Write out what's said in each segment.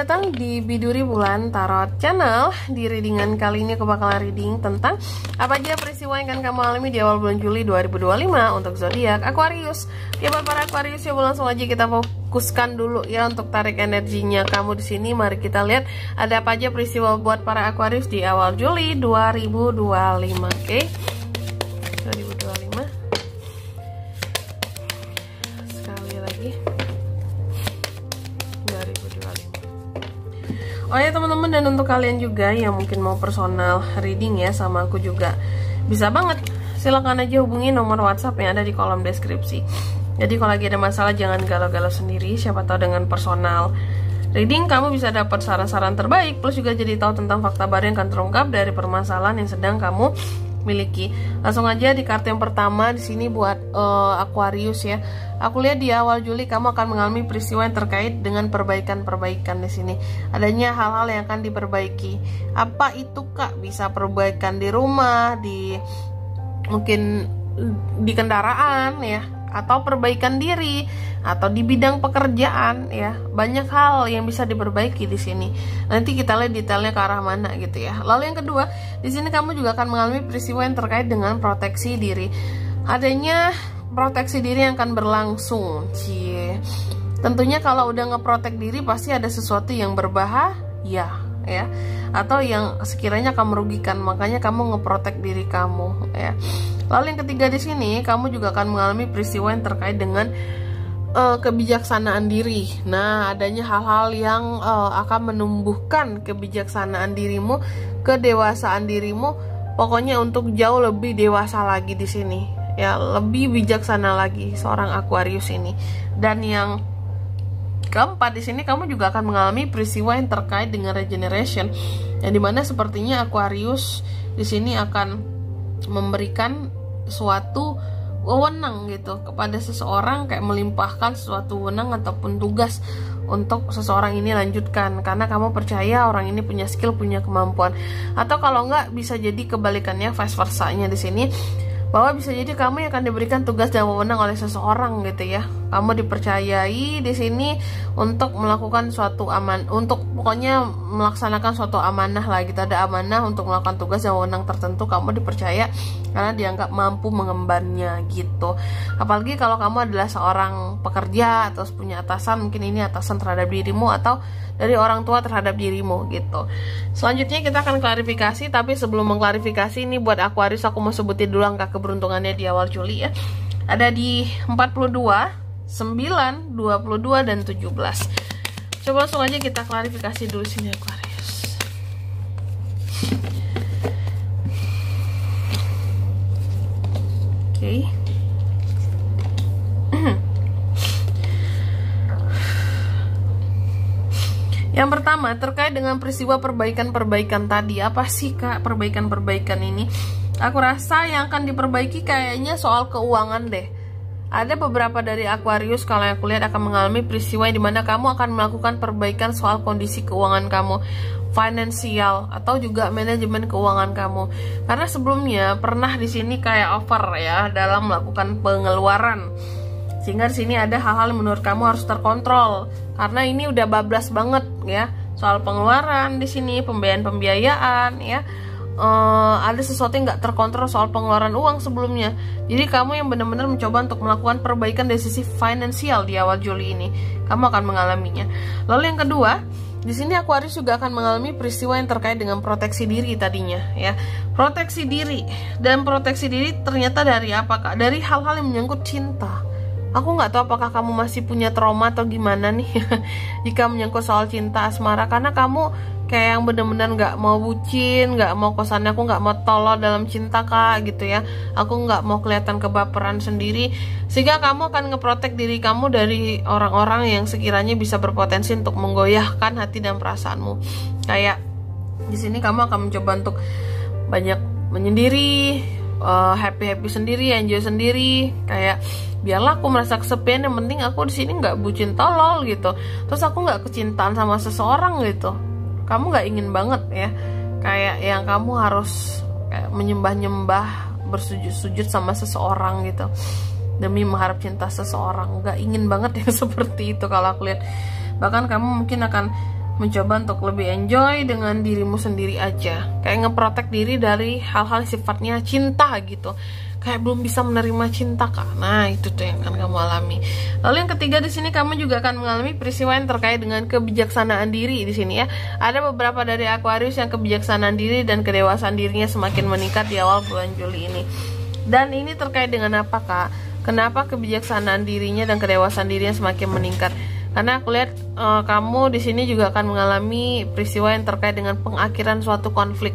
datang di Biduri Bulan Tarot Channel. Di readingan kali ini aku bakalan reading tentang apa aja peristiwa yang akan kamu alami di awal bulan Juli 2025 untuk zodiak Aquarius. Ya buat para Aquarius ya, langsung aja kita fokuskan dulu ya untuk tarik energinya kamu di sini. Mari kita lihat ada apa aja peristiwa buat para Aquarius di awal Juli 2025. Oke. 2025. Sekali lagi. Oh ya teman-teman, dan untuk kalian juga yang mungkin mau personal reading ya sama aku juga bisa banget, silahkan aja hubungi nomor WhatsApp yang ada di kolom deskripsi. Jadi kalau lagi ada masalah jangan galau-galau sendiri, siapa tahu dengan personal reading kamu bisa dapat saran-saran terbaik, plus juga jadi tahu tentang fakta baru yang akan terungkap dari permasalahan yang sedang kamu miliki. Langsung aja di kartu yang pertama di sini buat Aquarius ya. Aku lihat di awal Juli kamu akan mengalami peristiwa yang terkait dengan perbaikan-perbaikan di sini. Adanya hal-hal yang akan diperbaiki. Apa itu Kak? Bisa perbaikan di rumah, di mungkin di kendaraan ya, atau perbaikan diri, atau di bidang pekerjaan ya. Banyak hal yang bisa diperbaiki di sini. Nanti kita lihat detailnya ke arah mana gitu ya. Lalu yang kedua, di sini kamu juga akan mengalami peristiwa yang terkait dengan proteksi diri. Adanya proteksi diri yang akan berlangsung. Tentunya kalau udah ngeprotek diri pasti ada sesuatu yang berbahaya ya, atau yang sekiranya akan merugikan, makanya kamu ngeprotek diri kamu ya. Lalu yang ketiga di sini kamu juga akan mengalami peristiwa yang terkait dengan kebijaksanaan diri. Nah, adanya hal-hal yang akan menumbuhkan kebijaksanaan dirimu, kedewasaan dirimu, pokoknya untuk jauh lebih dewasa lagi di sini. Ya, lebih bijaksana lagi seorang Aquarius ini. Dan yang keempat di sini kamu juga akan mengalami peristiwa yang terkait dengan regeneration, yang dimana sepertinya Aquarius di sini akan memberikan suatu wewenang gitu kepada seseorang, kayak melimpahkan suatu wewenang ataupun tugas untuk seseorang ini lanjutkan, karena kamu percaya orang ini punya skill, punya kemampuan. Atau kalau enggak bisa jadi kebalikannya, vice versanya di sini, bahwa bisa jadi kamu yang akan diberikan tugas dan wewenang oleh seseorang gitu ya. Kamu dipercayai di sini untuk melakukan suatu untuk pokoknya melaksanakan suatu amanah lah gitu. Ada amanah untuk melakukan tugas dan wewenang tertentu, kamu dipercaya karena dianggap mampu mengembannya gitu. Apalagi kalau kamu adalah seorang pekerja atau punya atasan, mungkin ini atasan terhadap dirimu atau dari orang tua terhadap dirimu gitu. Selanjutnya kita akan klarifikasi, tapi sebelum mengklarifikasi ini buat Aquarius aku mau sebutin dulu angka keberuntungannya di awal Juli ya. Ada di 42, 9, 22 dan 17. Coba langsung aja kita klarifikasi dulu sini Aquarius. Oke. Yang pertama terkait dengan peristiwa perbaikan-perbaikan tadi. Apa sih Kak perbaikan-perbaikan ini? Aku rasa yang akan diperbaiki kayaknya soal keuangan deh. Ada beberapa dari Aquarius kalau yang aku lihat akan mengalami peristiwa yang dimana kamu akan melakukan perbaikan soal kondisi keuangan kamu, finansial atau juga manajemen keuangan kamu. Karena sebelumnya pernah di sini kayak over ya dalam melakukan pengeluaran. Sehingga di sini ada hal-hal yang menurut kamu harus terkontrol. Karena ini udah bablas banget ya soal pengeluaran di sini, pembiayaan ya. Ada sesuatu yang nggak terkontrol soal pengeluaran uang sebelumnya. Jadi kamu yang benar-benar mencoba untuk melakukan perbaikan dari sisi finansial di awal Juli ini, kamu akan mengalaminya. Lalu yang kedua, di sini Aquarius juga akan mengalami peristiwa yang terkait dengan proteksi diri tadinya ya. Proteksi diri, dan proteksi diri ternyata dari apa Kak? Dari hal-hal yang menyangkut cinta. Aku nggak tahu apakah kamu masih punya trauma atau gimana nih jika menyangkut soal cinta asmara, karena kamu kayak yang bener-bener nggak mau bucin, nggak mau kosannya, aku nggak mau tolol dalam cinta Kak gitu ya. Aku nggak mau kelihatan kebaperan sendiri, sehingga kamu akan ngeprotek diri kamu dari orang-orang yang sekiranya bisa berpotensi untuk menggoyahkan hati dan perasaanmu. Kayak di sini kamu akan mencoba untuk banyak menyendiri, happy sendiri, enjoy sendiri, kayak biarlah aku merasa kesepian, yang penting aku di sini nggak bucin tolol gitu. Terus aku nggak kecintaan sama seseorang gitu. Kamu nggak ingin banget ya, kayak yang kamu harus menyembah-nyembah, bersujud-sujud sama seseorang gitu demi mengharap cinta seseorang. Nggak ingin banget yang seperti itu kalau aku lihat. Bahkan kamu mungkin akan mencoba untuk lebih enjoy dengan dirimu sendiri aja, kayak ngeprotek diri dari hal-hal sifatnya cinta gitu, kayak belum bisa menerima cinta Kak. Nah, itu tuh yang akan kamu alami. Lalu yang ketiga di sini kamu juga akan mengalami peristiwa yang terkait dengan kebijaksanaan diri di sini ya. Ada beberapa dari Aquarius yang kebijaksanaan diri dan kedewasaan dirinya semakin meningkat di awal bulan Juli ini. Dan ini terkait dengan apa Kak? Kenapa kebijaksanaan dirinya dan kedewasaan dirinya semakin meningkat? Karena aku lihat kamu di sini juga akan mengalami peristiwa yang terkait dengan pengakhiran suatu konflik.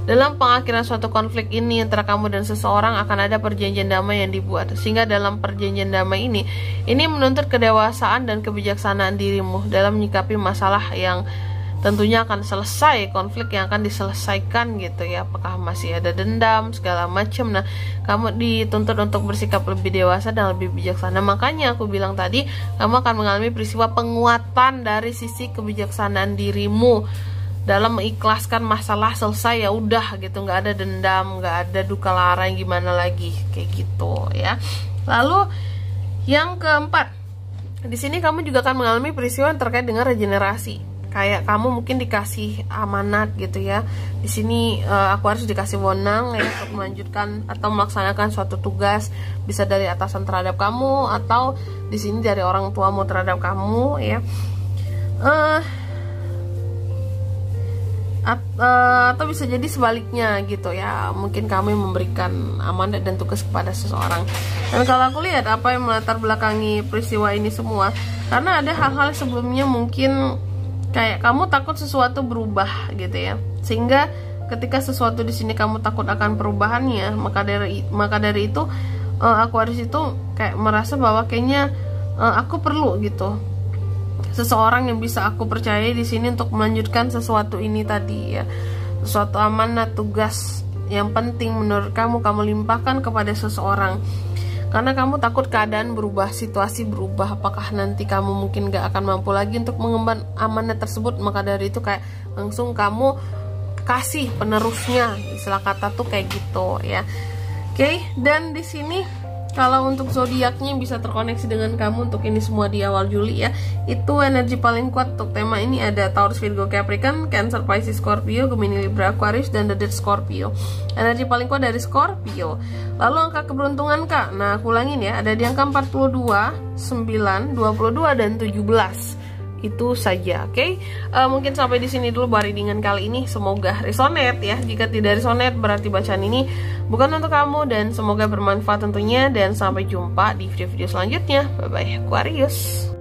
Dalam pengakhiran suatu konflik ini antara kamu dan seseorang akan ada perjanjian damai yang dibuat. Sehingga dalam perjanjian damai ini menuntut kedewasaan dan kebijaksanaan dirimu dalam menyikapi masalah yang tentunya akan selesai, konflik yang akan diselesaikan gitu ya. Apakah masih ada dendam segala macam. Nah, kamu dituntut untuk bersikap lebih dewasa dan lebih bijaksana. Makanya aku bilang tadi, kamu akan mengalami peristiwa penguatan dari sisi kebijaksanaan dirimu dalam mengikhlaskan masalah selesai, ya udah gitu, nggak ada dendam, nggak ada duka lara yang gimana lagi kayak gitu ya. Lalu yang keempat, di sini kamu juga akan mengalami peristiwa yang terkait dengan regenerasi. Kayak kamu mungkin dikasih amanat gitu ya. Di sini aku harus dikasih wewenang ya untuk melanjutkan atau melaksanakan suatu tugas, bisa dari atasan terhadap kamu atau di sini dari orang tuamu terhadap kamu ya. Atau bisa jadi sebaliknya gitu ya, mungkin kami memberikan amanat dan tugas kepada seseorang. Dan kalau aku lihat apa yang melatar belakangi peristiwa ini semua, karena ada hal-hal sebelumnya mungkin kayak kamu takut sesuatu berubah gitu ya, sehingga ketika sesuatu di sini kamu takut akan perubahannya, maka dari itu Aquarius itu kayak merasa bahwa kayaknya aku perlu gitu seseorang yang bisa aku percaya di sini untuk melanjutkan sesuatu ini tadi ya, sesuatu amanat tugas yang penting menurut kamu limpahkan kepada seseorang. Karena kamu takut keadaan berubah, situasi berubah, apakah nanti kamu mungkin gak akan mampu lagi untuk mengemban amanat tersebut. Maka dari itu kayak langsung kamu kasih penerusnya, istilah kata tuh kayak gitu ya. Oke, dan di sini kalau untuk zodiaknya bisa terkoneksi dengan kamu untuk ini semua di awal Juli ya. Itu energi paling kuat untuk tema ini ada Taurus, Virgo, Capricorn, Cancer, Pisces, Scorpio, Gemini, Libra, Aquarius, dan The Dead Scorpio. Energi paling kuat dari Scorpio. Lalu angka keberuntungan Kak, nah aku ulangin ya, ada di angka 42, 9, 22, dan 17. Itu saja, oke? Mungkin sampai di sini dulu readingan kali ini. Semoga resonate ya. Jika tidak resonate berarti bacaan ini bukan untuk kamu, dan semoga bermanfaat tentunya. Dan sampai jumpa di video-video selanjutnya. Bye bye Aquarius.